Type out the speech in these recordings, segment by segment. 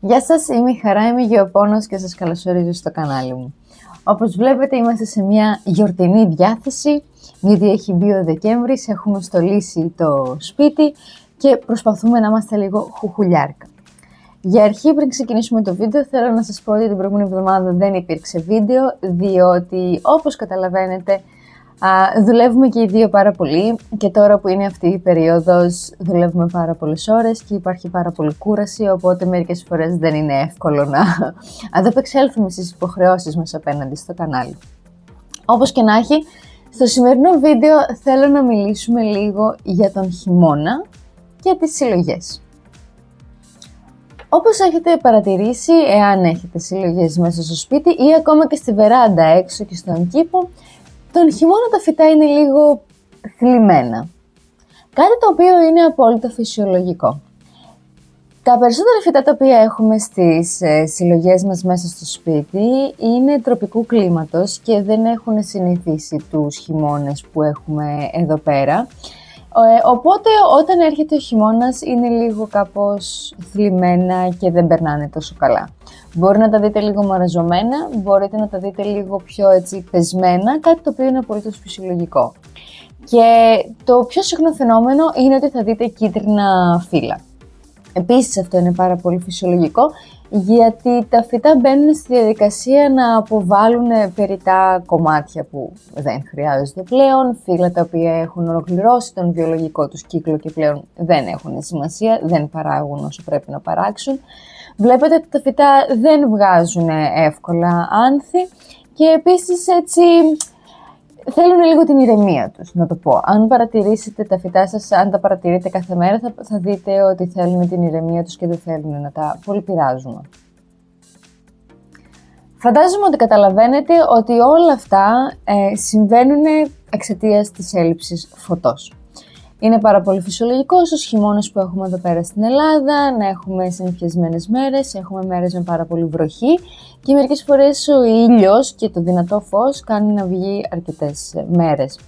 Γεια σας, είμαι η Χαρά, είμαι γεωπόνος και σας καλωσορίζω στο κανάλι μου. Όπως βλέπετε είμαστε σε μια γιορτινή διάθεση, γιατί έχει μπει ο Δεκέμβρης, έχουμε στολίσει το σπίτι και προσπαθούμε να είμαστε λίγο χουχουλιάρικα. Για αρχή, πριν ξεκινήσουμε το βίντεο, θέλω να σας πω ότι την προηγούμενη εβδομάδα δεν υπήρξε βίντεο, διότι όπως καταλαβαίνετε δουλεύουμε και οι δύο πάρα πολύ και τώρα που είναι αυτή η περίοδος δουλεύουμε πάρα πολλές ώρες και υπάρχει πάρα πολύ κούραση, οπότε μερικές φορές δεν είναι εύκολο να ανταπεξέλθουμε στις υποχρεώσεις μας απέναντι στο κανάλι. Όπως και να έχει, στο σημερινό βίντεο θέλω να μιλήσουμε λίγο για τον χειμώνα και τις συλλογές. Όπως έχετε παρατηρήσει, εάν έχετε συλλογές μέσα στο σπίτι ή ακόμα και στη βεράντα έξω και στον κήπο, τον χειμώνα τα φυτά είναι λίγο θλιμμένα. Κάτι το οποίο είναι απόλυτα φυσιολογικό. Τα περισσότερα φυτά τα οποία έχουμε στις συλλογές μας μέσα στο σπίτι είναι τροπικού κλίματος και δεν έχουν συνηθίσει τους χειμώνες που έχουμε εδώ πέρα. Οπότε όταν έρχεται ο χειμώνας είναι λίγο κάπως θλιμμένα και δεν περνάνε τόσο καλά. Μπορεί να τα δείτε λίγο μαραζωμένα, μπορείτε να τα δείτε λίγο πιο έτσι πεσμένα, κάτι το οποίο είναι απολύτως φυσιολογικό. Και το πιο συχνό φαινόμενο είναι ότι θα δείτε κίτρινα φύλλα. Επίσης αυτό είναι πάρα πολύ φυσιολογικό, γιατί τα φυτά μπαίνουν στη διαδικασία να αποβάλουν περιττά κομμάτια που δεν χρειάζονται πλέον, φύλλα τα οποία έχουν ολοκληρώσει τον βιολογικό τους κύκλο και πλέον δεν έχουν σημασία, δεν παράγουν όσο πρέπει να παράξουν. Βλέπετε ότι τα φυτά δεν βγάζουν εύκολα άνθη και επίσης έτσι θέλουν λίγο την ηρεμία τους, να το πω. Αν παρατηρήσετε τα φυτά σας, αν τα παρατηρείτε κάθε μέρα, θα δείτε ότι θέλουν την ηρεμία τους και δεν θέλουν να τα πολυπειράζουμε. Φαντάζομαι ότι καταλαβαίνετε ότι όλα αυτά συμβαίνουν εξαιτίας της έλλειψης φωτός. Είναι πάρα πολύ φυσιολογικό στους χειμώνες που έχουμε εδώ πέρα στην Ελλάδα να έχουμε συννεφιασμένες μέρες, έχουμε μέρες με πάρα πολύ βροχή και μερικές φορές ο ήλιος και το δυνατό φως κάνει να βγει αρκετές μέρες.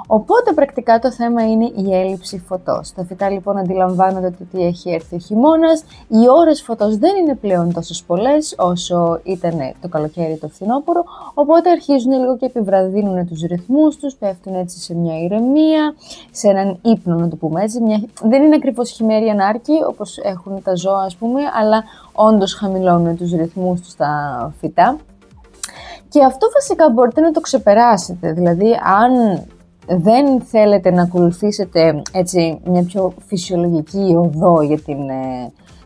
Οπότε πρακτικά το θέμα είναι η έλλειψη φωτός. Τα φυτά λοιπόν αντιλαμβάνονται ότι έχει έρθει ο χειμώνας, οι ώρες φωτός δεν είναι πλέον τόσο πολλές όσο ήταν το καλοκαίρι το φθινόπωρο, οπότε αρχίζουν λίγο και επιβραδύνουν τους ρυθμούς τους, πέφτουν έτσι σε μια ηρεμία, σε έναν ύπνο να το πούμε έτσι. Δεν είναι ακριβώς χειμέρια νάρκη όπως έχουν τα ζώα ας πούμε, αλλά όντως χαμηλώνουν τους ρυθμούς τους τα φυτά. Και αυτό φυσικά μπορείτε να το ξεπεράσετε, δηλαδή αν δεν θέλετε να ακολουθήσετε έτσι μια πιο φυσιολογική οδό για την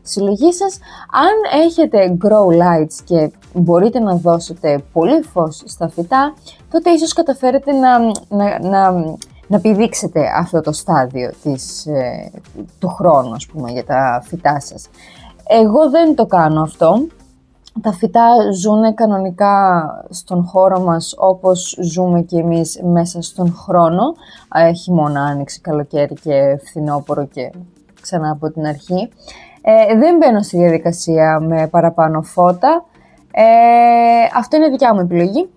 συλλογή σας, αν έχετε grow lights και μπορείτε να δώσετε πολύ φως στα φυτά, τότε ίσως καταφέρετε να πηδήξετε αυτό το στάδιο του χρόνου ας πούμε, για τα φυτά σας. Εγώ δεν το κάνω αυτό. Τα φυτά ζουν κανονικά στον χώρο μας όπως ζούμε και εμείς μέσα στον χρόνο, χειμώνα, άνοιξη, καλοκαίρι και φθινόπωρο και ξανά από την αρχή. Δεν μπαίνω στη διαδικασία με παραπάνω φώτα, αυτό είναι δικιά μου επιλογή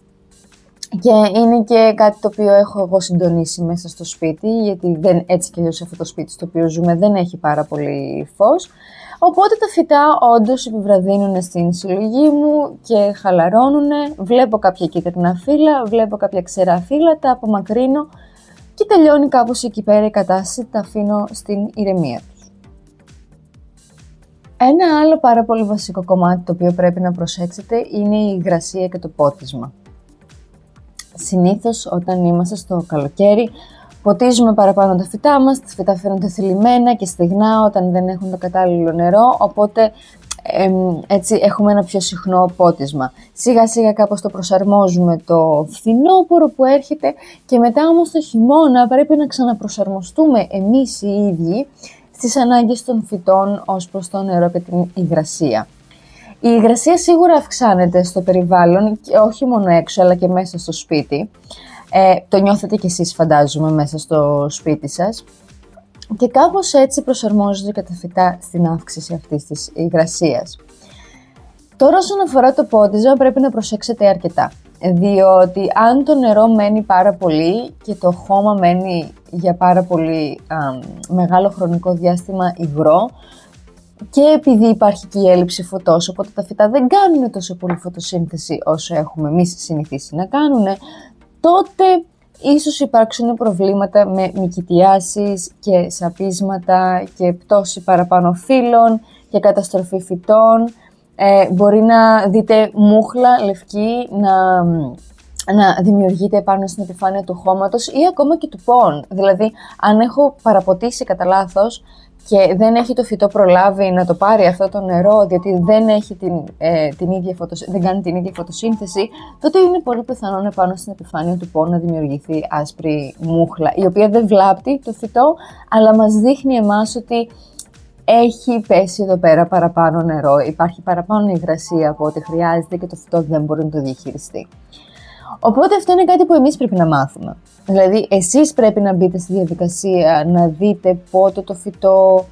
και είναι και κάτι το οποίο έχω εγώ συντονίσει μέσα στο σπίτι, γιατί έτσι κι αλλιώς αυτό το σπίτι στο οποίο ζούμε δεν έχει πάρα πολύ φως. Οπότε τα φυτά όντως επιβραδύνουν στην συλλογή μου και χαλαρώνουν, βλέπω κάποια κίτρινα φύλλα, βλέπω κάποια ξερά φύλλα, τα απομακρύνω και τελειώνει κάπως εκεί πέρα η κατάσταση, τα αφήνω στην ηρεμία τους. Ένα άλλο πάρα πολύ βασικό κομμάτι το οποίο πρέπει να προσέξετε είναι η υγρασία και το πότισμα. Συνήθως όταν είμαστε στο καλοκαίρι, ποτίζουμε παραπάνω τα φυτά μας, τα φυτά φαίνονται θλιμμένα και στεγνά όταν δεν έχουν το κατάλληλο νερό, οπότε έτσι έχουμε ένα πιο συχνό πότισμα. Σιγά σιγά κάπως το προσαρμόζουμε το φθινόπωρο που έρχεται και μετά όμως το χειμώνα πρέπει να ξαναπροσαρμοστούμε εμείς οι ίδιοι στις ανάγκες των φυτών ως προς το νερό και την υγρασία. Η υγρασία σίγουρα αυξάνεται στο περιβάλλον και όχι μόνο έξω αλλά και μέσα στο σπίτι. Το νιώθετε κι εσείς φαντάζομαι μέσα στο σπίτι σας και κάπως έτσι προσαρμόζονται και τα φυτά στην αύξηση αυτής της υγρασίας. Τώρα όσον αφορά το πότισμα πρέπει να προσέξετε αρκετά, διότι αν το νερό μένει πάρα πολύ και το χώμα μένει για πάρα πολύ μεγάλο χρονικό διάστημα υγρό και επειδή υπάρχει και η έλλειψη φωτός, οπότε τα φυτά δεν κάνουν τόσο πολύ φωτοσύνθεση όσο έχουμε εμείς συνηθίσει να κάνουν, τότε ίσως υπάρξουν προβλήματα με μυκητιάσεις και σαπίσματα και πτώση παραπάνω φύλων και καταστροφή φυτών. Μπορεί να δείτε μούχλα λευκή να δημιουργείται πάνω στην επιφάνεια του χώματος ή ακόμα και του πόν. Δηλαδή, αν έχω παραποτίσει κατά λάθος και δεν έχει το φυτό προλάβει να το πάρει αυτό το νερό, διότι δεν κάνει την ίδια φωτοσύνθεση, τότε είναι πολύ πιθανό πάνω στην επιφάνεια του πόν να δημιουργηθεί άσπρη μούχλα, η οποία δεν βλάπτει το φυτό, αλλά μας δείχνει εμάς ότι έχει πέσει εδώ πέρα παραπάνω νερό, υπάρχει παραπάνω υγρασία από ό,τι χρειάζεται και το φυτό δεν μπορεί να το διαχειριστεί. Οπότε αυτό είναι κάτι που εμείς πρέπει να μάθουμε. Δηλαδή, εσείς πρέπει να μπείτε στη διαδικασία να δείτε πότε το φυτό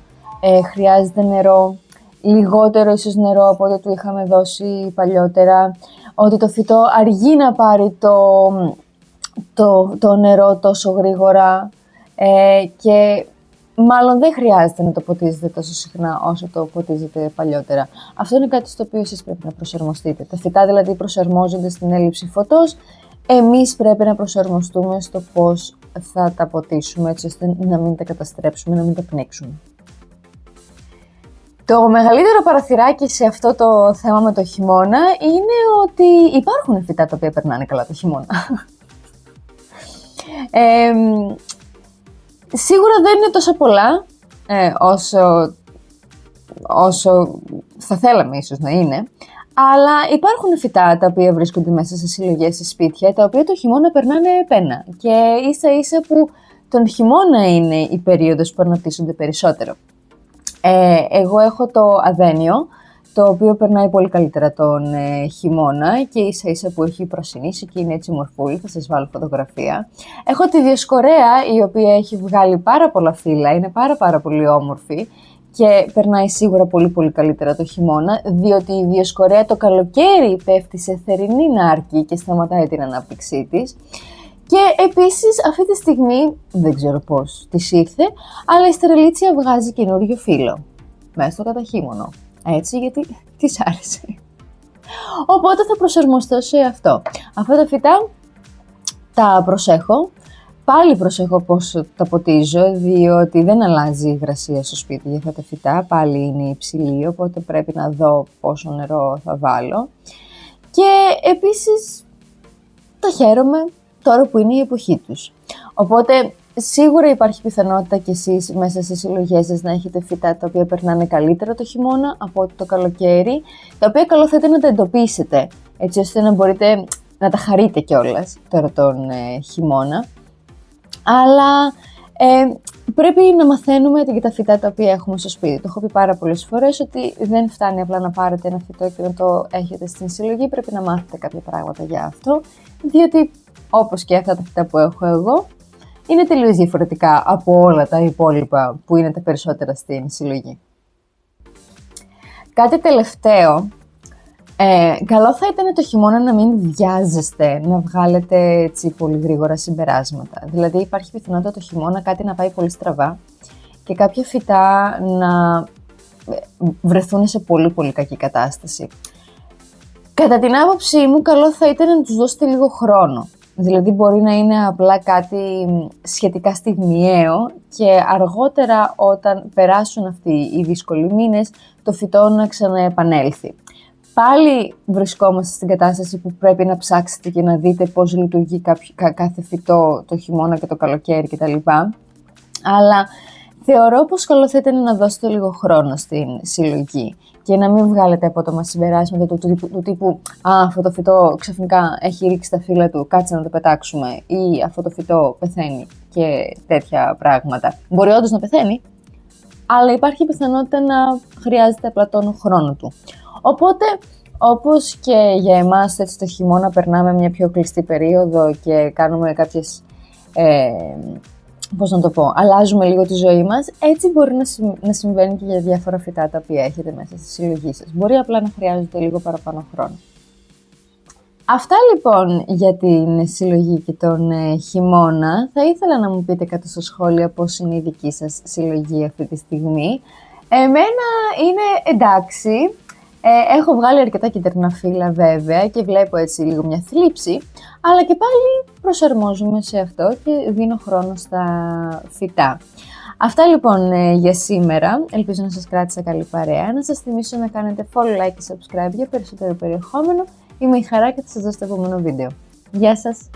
χρειάζεται νερό, λιγότερο ίσως νερό από ό,τι του είχαμε δώσει παλιότερα, ότι το φυτό αργεί να πάρει το νερό τόσο γρήγορα και μάλλον δεν χρειάζεται να το ποτίζετε τόσο συχνά όσο το ποτίζετε παλιότερα. Αυτό είναι κάτι στο οποίο εσείς πρέπει να προσαρμοστείτε. Τα φυτά δηλαδή προσαρμόζονται στην έλλειψη φωτός. Εμείς πρέπει να προσαρμοστούμε στο πώς θα τα ποτίσουμε, έτσι ώστε να μην τα καταστρέψουμε, να μην τα πνίξουμε. Το μεγαλύτερο παραθυράκι σε αυτό το θέμα με το χειμώνα είναι ότι υπάρχουν φυτά τα οποία περνάνε καλά το χειμώνα. Σίγουρα δεν είναι τόσο πολλά όσο θα θέλαμε ίσως να είναι, αλλά υπάρχουν φυτά τα οποία βρίσκονται μέσα σε συλλογές σε σπίτια, τα οποία το χειμώνα περνάνε πένα και ίσα ίσα που τον χειμώνα είναι η περίοδος που αναπτύσσονται περισσότερο. Εγώ έχω το αδένιο, το οποίο περνάει πολύ καλύτερα τον χειμώνα και ίσα ίσα που έχει πρασινίσει και είναι έτσι μορφούλη, θα σας βάλω φωτογραφία. Έχω τη Διοσκορέα, η οποία έχει βγάλει πάρα πολλά φύλλα, είναι πάρα πολύ όμορφη και περνάει σίγουρα πολύ καλύτερα το χειμώνα, διότι η Διοσκορέα το καλοκαίρι πέφτει σε θερινή νάρκη και σταματάει την ανάπτυξή της. Και επίσης αυτή τη στιγμή, δεν ξέρω πώς της ήρθε, αλλά η Στερελίτσια βγάζει καινούριο φύλλο μέσα στο καταχείμωνο. Έτσι, γιατί της άρεσε. Οπότε θα προσαρμοστώ σε αυτό. Αυτά τα φυτά τα προσέχω. Πάλι προσέχω πώς τα ποτίζω, διότι δεν αλλάζει η υγρασία στο σπίτι για αυτά τα φυτά. Πάλι είναι υψηλή, οπότε πρέπει να δω πόσο νερό θα βάλω. Και επίσης τα χαίρομαι τώρα που είναι η εποχή τους. Οπότε σίγουρα υπάρχει πιθανότητα κι εσείς μέσα στις συλλογές σας να έχετε φυτά τα οποία περνάνε καλύτερα το χειμώνα από το καλοκαίρι, τα οποία καλό θα ήταν να τα εντοπίσετε, έτσι ώστε να μπορείτε να τα χαρείτε κιόλας τώρα τον χειμώνα. Αλλά πρέπει να μαθαίνουμε και τα φυτά τα οποία έχουμε στο σπίτι. Το έχω πει πάρα πολλές φορές ότι δεν φτάνει απλά να πάρετε ένα φυτό και να το έχετε στην συλλογή, πρέπει να μάθετε κάποια πράγματα για αυτό, διότι όπως και αυτά τα φυτά που έχω εγώ, είναι τελείως διαφορετικά από όλα τα υπόλοιπα που είναι τα περισσότερα στην συλλογή. Κάτι τελευταίο, καλό θα ήταν το χειμώνα να μην βιάζεστε να βγάλετε έτσι πολύ γρήγορα συμπεράσματα. Δηλαδή υπάρχει πιθανότητα το χειμώνα κάτι να πάει πολύ στραβά και κάποια φυτά να βρεθούν σε πολύ κακή κατάσταση. Κατά την άποψή μου, καλό θα ήταν να τους δώσετε λίγο χρόνο. Δηλαδή μπορεί να είναι απλά κάτι σχετικά στιγμιαίο και αργότερα όταν περάσουν αυτοί οι δύσκολοι μήνες το φυτό να ξαναεπανέλθει. Πάλι βρισκόμαστε στην κατάσταση που πρέπει να ψάξετε και να δείτε πώς λειτουργεί κάθε φυτό το χειμώνα και το καλοκαίρι κτλ. Αλλά θεωρώ πως καλό θα ήταν να δώσετε λίγο χρόνο στην συλλογή και να μην βγάλετε απότομα συμπεράσματα του τύπου αυτό το φυτό ξαφνικά έχει ρίξει τα φύλλα του, κάτσε να το πετάξουμε, ή αυτό το φυτό πεθαίνει και τέτοια πράγματα. Μπορεί όντως να πεθαίνει, αλλά υπάρχει πιθανότητα να χρειάζεται απλά τον χρόνο του. Οπότε, όπως και για εμάς έτσι το χειμώνα περνάμε μια πιο κλειστή περίοδο και κάνουμε κάποιες, αλλάζουμε λίγο τη ζωή μας, έτσι μπορεί να συμβαίνει και για διάφορα φυτά τα οποία έχετε μέσα στη συλλογή σας. Μπορεί απλά να χρειάζεται λίγο παραπάνω χρόνο. Αυτά λοιπόν για την συλλογή και τον χειμώνα. Θα ήθελα να μου πείτε κάτω στα σχόλια πώς είναι η δική σας συλλογή αυτή τη στιγμή. Εμένα είναι εντάξει. Έχω βγάλει αρκετά κίτρινα φύλλα βέβαια και βλέπω έτσι λίγο μια θλίψη, αλλά και πάλι προσαρμόζομαι σε αυτό και δίνω χρόνο στα φυτά. Αυτά λοιπόν για σήμερα. Ελπίζω να σας κράτησα καλή παρέα. Να σας θυμίσω να κάνετε follow, like και subscribe για περισσότερο περιεχόμενο. Είμαι η Χαρά και θα σας δώσω το επόμενο βίντεο. Γεια σας!